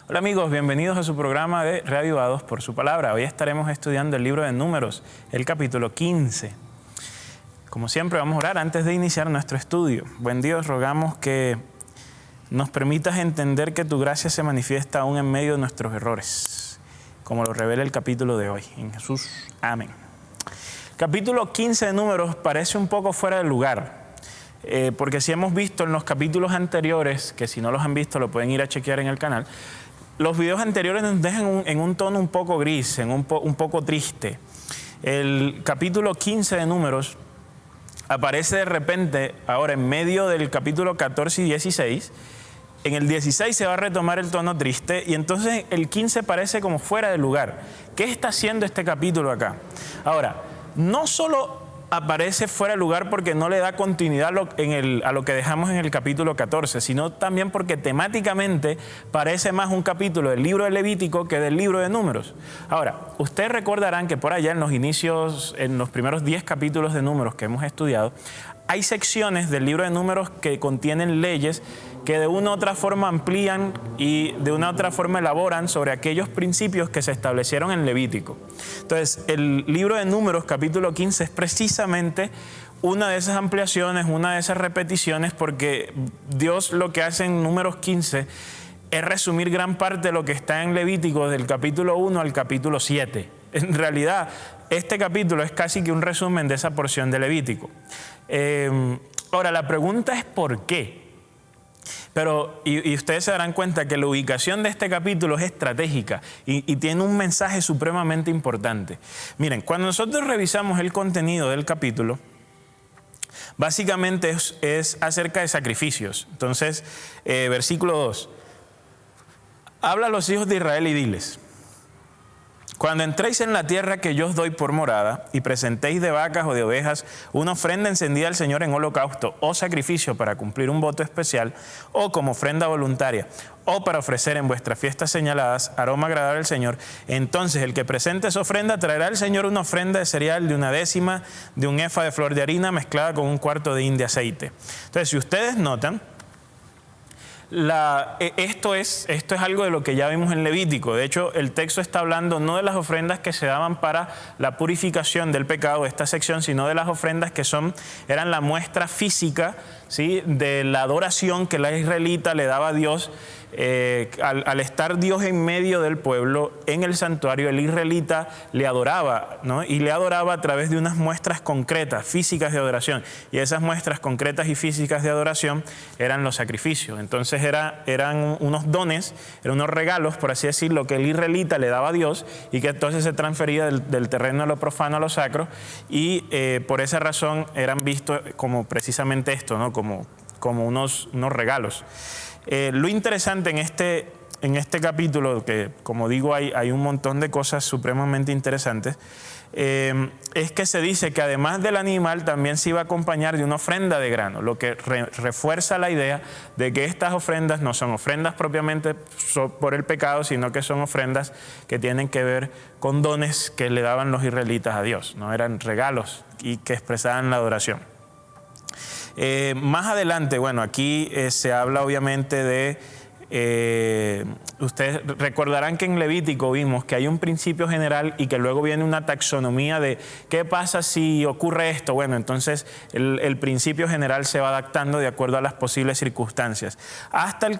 Hola amigos, bienvenidos a su programa de Reavivados por su palabra. Hoy estaremos estudiando el libro de Números, el capítulo 15. Como siempre vamos a orar antes de iniciar nuestro estudio. Buen Dios, rogamos que nos permitas entender que tu gracia se manifiesta aún en medio de nuestros errores, como lo revela el capítulo de hoy. En Jesús, amén. Capítulo 15 de Números parece un poco fuera de lugar. Porque si hemos visto en los capítulos anteriores, que si no los han visto lo pueden ir a chequear en el canal, los videos anteriores nos dejan en un tono un poco gris, un poco triste. El capítulo 15 de Números aparece de repente, ahora en medio del capítulo 14 y 16. En el 16 se va a retomar el tono triste y entonces el 15 parece como fuera de lugar. ¿Qué está haciendo este capítulo acá? Ahora, no solo aparece fuera de lugar porque no le da continuidad a lo que dejamos en el capítulo 14, sino también porque temáticamente parece más un capítulo del libro de Levítico que del libro de Números. Ahora, ustedes recordarán que por allá en los inicios, en los primeros 10 capítulos de Números que hemos estudiado, hay secciones del libro de Números que contienen leyes que de una u otra forma amplían y de una u otra forma elaboran sobre aquellos principios que se establecieron en Levítico. Entonces, el libro de Números, capítulo 15, es precisamente una de esas ampliaciones, una de esas repeticiones, porque Dios lo que hace en Números 15 es resumir gran parte de lo que está en Levítico del capítulo 1 al capítulo 7. En realidad, este capítulo es casi que un resumen de esa porción de Levítico. Ahora, la pregunta es ¿por qué? Pero, y ustedes se darán cuenta que la ubicación de este capítulo es estratégica y tiene un mensaje supremamente importante. Miren, cuando nosotros revisamos el contenido del capítulo, básicamente es acerca de sacrificios. Entonces, versículo 2. Habla a los hijos de Israel y diles: cuando entréis en la tierra que yo os doy por morada y presentéis de vacas o de ovejas una ofrenda encendida al Señor en holocausto o sacrificio para cumplir un voto especial o como ofrenda voluntaria o para ofrecer en vuestras fiestas señaladas aroma agradable al Señor, entonces el que presente esa ofrenda traerá al Señor una ofrenda de cereal de 1/10 de un efa de flor de harina mezclada con 1/4 de hin de aceite. Entonces, si ustedes notan, esto es algo de lo que ya vimos en Levítico. De hecho, el texto está hablando no de las ofrendas que se daban para la purificación del pecado de esta sección, sino de las ofrendas que eran la muestra física, ¿sí?, de la adoración que la israelita le daba a Dios. Al estar Dios en medio del pueblo, en el santuario, el israelita le adoraba, ¿no? Y le adoraba a través de unas muestras concretas, físicas de adoración. Y esas muestras concretas y físicas de adoración eran los sacrificios. Entonces eran unos dones, eran unos regalos, por así decirlo, que el israelita le daba a Dios y que entonces se transfería del terreno de lo profano a lo sacro. Y por esa razón eran vistos como precisamente esto, ¿no? Como unos regalos. Lo interesante en este capítulo, que como digo hay un montón de cosas supremamente interesantes, es que se dice que además del animal también se iba a acompañar de una ofrenda de grano, lo que refuerza la idea de que estas ofrendas no son ofrendas propiamente por el pecado, sino que son ofrendas que tienen que ver con dones que le daban los israelitas a Dios, ¿no? Eran regalos y que expresaban la adoración. Más adelante, bueno, aquí se habla obviamente de, ustedes recordarán que en Levítico vimos que hay un principio general y que luego viene una taxonomía de qué pasa si ocurre esto. Bueno, entonces el principio general se va adaptando de acuerdo a las posibles circunstancias. Hasta el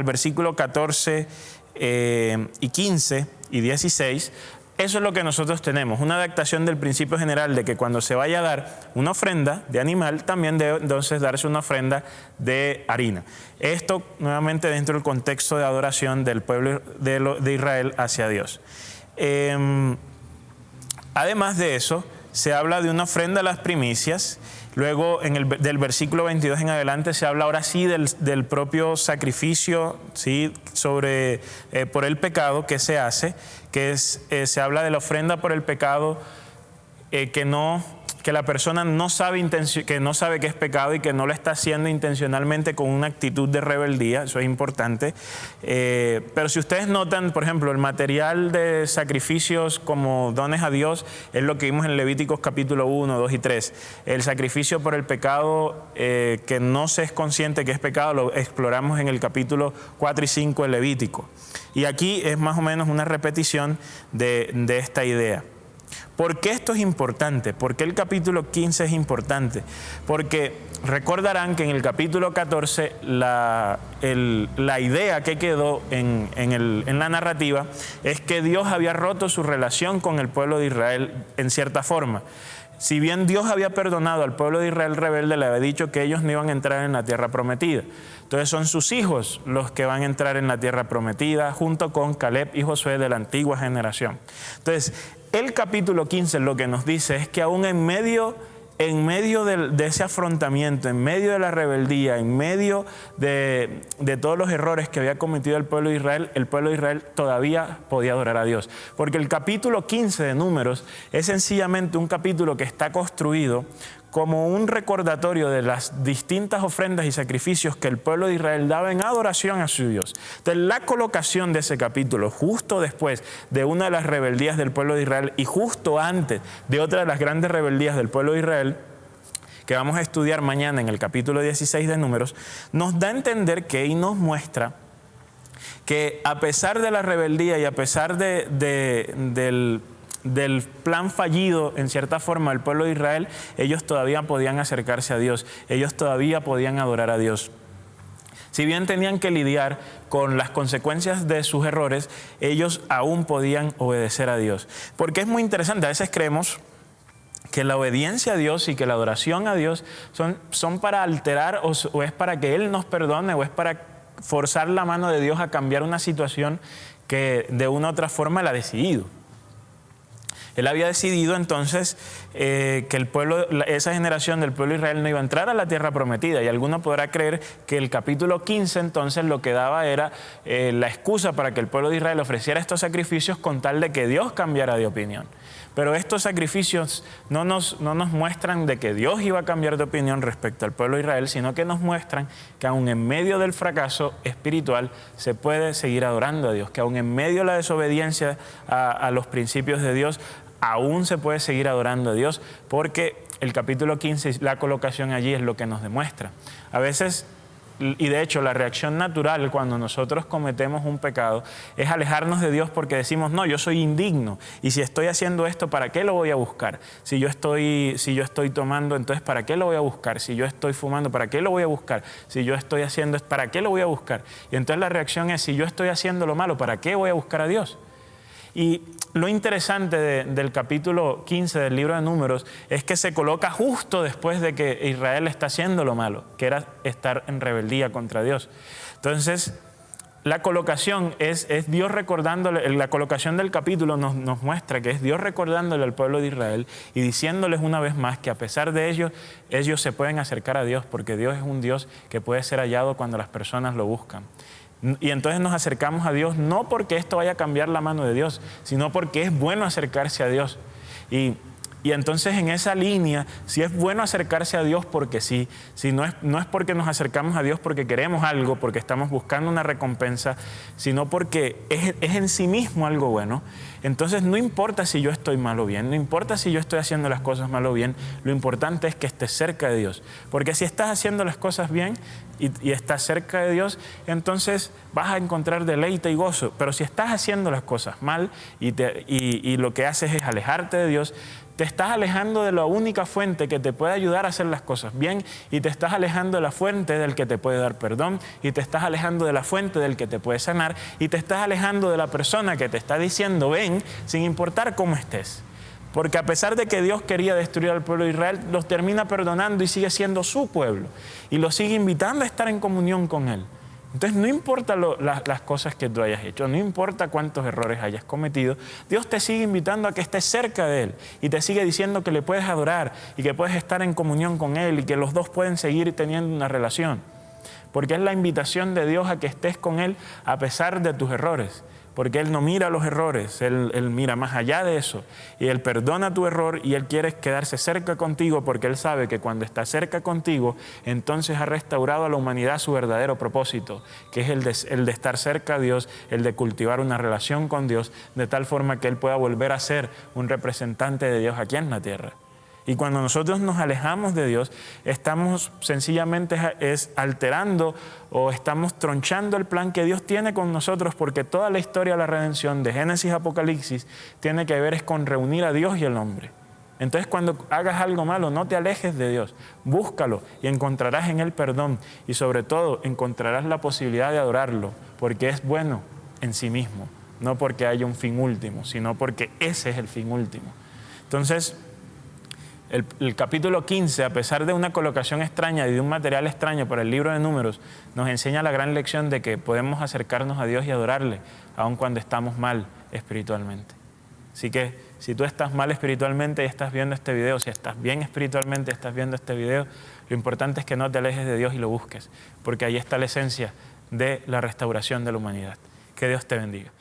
versículo 14 y 15 y 16, eso es lo que nosotros tenemos, una adaptación del principio general de que cuando se vaya a dar una ofrenda de animal, también debe entonces darse una ofrenda de harina. Esto nuevamente dentro del contexto de adoración del pueblo de Israel hacia Dios. Además de eso, se habla de una ofrenda a las primicias. Luego, del versículo 22 en adelante, se habla ahora sí del propio sacrificio, ¿sí?, por el pecado que se hace, se habla de la ofrenda por el pecado que que la persona no sabe que es pecado y que no lo está haciendo intencionalmente con una actitud de rebeldía. Eso es importante. Pero si ustedes notan, por ejemplo, el material de sacrificios como dones a Dios es lo que vimos en Levíticos capítulo 1, 2 y 3. El sacrificio por el pecado que no se es consciente que es pecado lo exploramos en el capítulo 4 y 5 de Levítico. Y aquí es más o menos una repetición de esta idea. ¿Por qué esto es importante? ¿Por qué el capítulo 15 es importante? Porque recordarán que en el capítulo 14 la idea que quedó en la narrativa es que Dios había roto su relación con el pueblo de Israel en cierta forma. Si bien Dios había perdonado al pueblo de Israel rebelde, le había dicho que ellos no iban a entrar en la tierra prometida. Entonces son sus hijos los que van a entrar en la tierra prometida junto con Caleb y Josué de la antigua generación. Entonces, el capítulo 15 lo que nos dice es que aún en medio de ese afrontamiento, en medio de la rebeldía, en medio de todos los errores que había cometido el pueblo de Israel todavía podía adorar a Dios. Porque el capítulo 15 de Números es sencillamente un capítulo que está construido como un recordatorio de las distintas ofrendas y sacrificios que el pueblo de Israel daba en adoración a su Dios. Entonces, la colocación de ese capítulo justo después de una de las rebeldías del pueblo de Israel y justo antes de otra de las grandes rebeldías del pueblo de Israel, que vamos a estudiar mañana en el capítulo 16 de Números, nos da a entender que y nos muestra que a pesar de la rebeldía y a pesar del plan fallido, en cierta forma, del pueblo de Israel, ellos todavía podían acercarse a Dios, ellos todavía podían adorar a Dios. Si bien tenían que lidiar con las consecuencias de sus errores, ellos aún podían obedecer a Dios. Porque es muy interesante, a veces creemos que la obediencia a Dios y que la adoración a Dios son para alterar o es para que Él nos perdone o es para forzar la mano de Dios a cambiar una situación que de una u otra forma Él ha decidido. Él había decidido entonces que esa generación del pueblo de Israel no iba a entrar a la tierra prometida, y alguno podrá creer que el capítulo 15 entonces lo que daba era la excusa para que el pueblo de Israel ofreciera estos sacrificios con tal de que Dios cambiara de opinión. Pero estos sacrificios no nos muestran de que Dios iba a cambiar de opinión respecto al pueblo de Israel, sino que nos muestran que aún en medio del fracaso espiritual se puede seguir adorando a Dios, que aún en medio de la desobediencia a los principios de Dios, aún se puede seguir adorando a Dios, porque el capítulo 15, la colocación allí es lo que nos demuestra. A veces, y de hecho la reacción natural cuando nosotros cometemos un pecado es alejarnos de Dios porque decimos, no, yo soy indigno, y si estoy haciendo esto, ¿para qué lo voy a buscar? Si yo estoy tomando, entonces ¿para qué lo voy a buscar? Si yo estoy fumando, ¿para qué lo voy a buscar? Si yo estoy haciendo esto, ¿para qué lo voy a buscar? Y entonces la reacción es, si yo estoy haciendo lo malo, ¿para qué voy a buscar a Dios? Y lo interesante del capítulo 15 del libro de Números es que se coloca justo después de que Israel está haciendo lo malo, que era estar en rebeldía contra Dios. Entonces, la colocación es Dios recordándole, la colocación del capítulo nos muestra que es Dios recordándole al pueblo de Israel y diciéndoles una vez más que a pesar de ellos se pueden acercar a Dios, porque Dios es un Dios que puede ser hallado cuando las personas lo buscan. Y entonces nos acercamos a Dios no porque esto vaya a cambiar la mano de Dios, sino porque es bueno acercarse a Dios. Y entonces en esa línea, si es bueno acercarse a Dios porque sí, si no es porque nos acercamos a Dios porque queremos algo, porque estamos buscando una recompensa, sino porque es en sí mismo algo bueno, entonces no importa si yo estoy mal o bien, no importa si yo estoy haciendo las cosas mal o bien, lo importante es que estés cerca de Dios. Porque si estás haciendo las cosas bien y estás cerca de Dios, entonces vas a encontrar deleite y gozo. Pero si estás haciendo las cosas mal y lo que haces es alejarte de Dios, te estás alejando de la única fuente que te puede ayudar a hacer las cosas bien, y te estás alejando de la fuente del que te puede dar perdón, y te estás alejando de la fuente del que te puede sanar, y te estás alejando de la persona que te está diciendo ven, sin importar cómo estés. Porque a pesar de que Dios quería destruir al pueblo de Israel, los termina perdonando y sigue siendo su pueblo, y los sigue invitando a estar en comunión con Él. Entonces no importa las cosas que tú hayas hecho, no importa cuántos errores hayas cometido, Dios te sigue invitando a que estés cerca de Él y te sigue diciendo que le puedes adorar y que puedes estar en comunión con Él y que los dos pueden seguir teniendo una relación. porque es la invitación de Dios a que estés con Él a pesar de tus errores. Porque Él no mira los errores, Él mira más allá de eso. Y Él perdona tu error y Él quiere quedarse cerca contigo porque Él sabe que cuando está cerca contigo, entonces ha restaurado a la humanidad su verdadero propósito, que es el de estar cerca a Dios, el de cultivar una relación con Dios, de tal forma que Él pueda volver a ser un representante de Dios aquí en la tierra. Y cuando nosotros nos alejamos de Dios, estamos sencillamente alterando o estamos tronchando el plan que Dios tiene con nosotros, porque toda la historia de la redención de Génesis a Apocalipsis tiene que ver con reunir a Dios y el hombre. Entonces, cuando hagas algo malo, no te alejes de Dios, búscalo y encontrarás en Él perdón y sobre todo encontrarás la posibilidad de adorarlo, porque es bueno en sí mismo, no porque haya un fin último, sino porque ese es el fin último. Entonces, el capítulo 15, a pesar de una colocación extraña y de un material extraño para el libro de Números, nos enseña la gran lección de que podemos acercarnos a Dios y adorarle, aun cuando estamos mal espiritualmente. Así que si tú estás mal espiritualmente y estás viendo este video, si estás bien espiritualmente y estás viendo este video, lo importante es que no te alejes de Dios y lo busques, porque ahí está la esencia de la restauración de la humanidad. Que Dios te bendiga.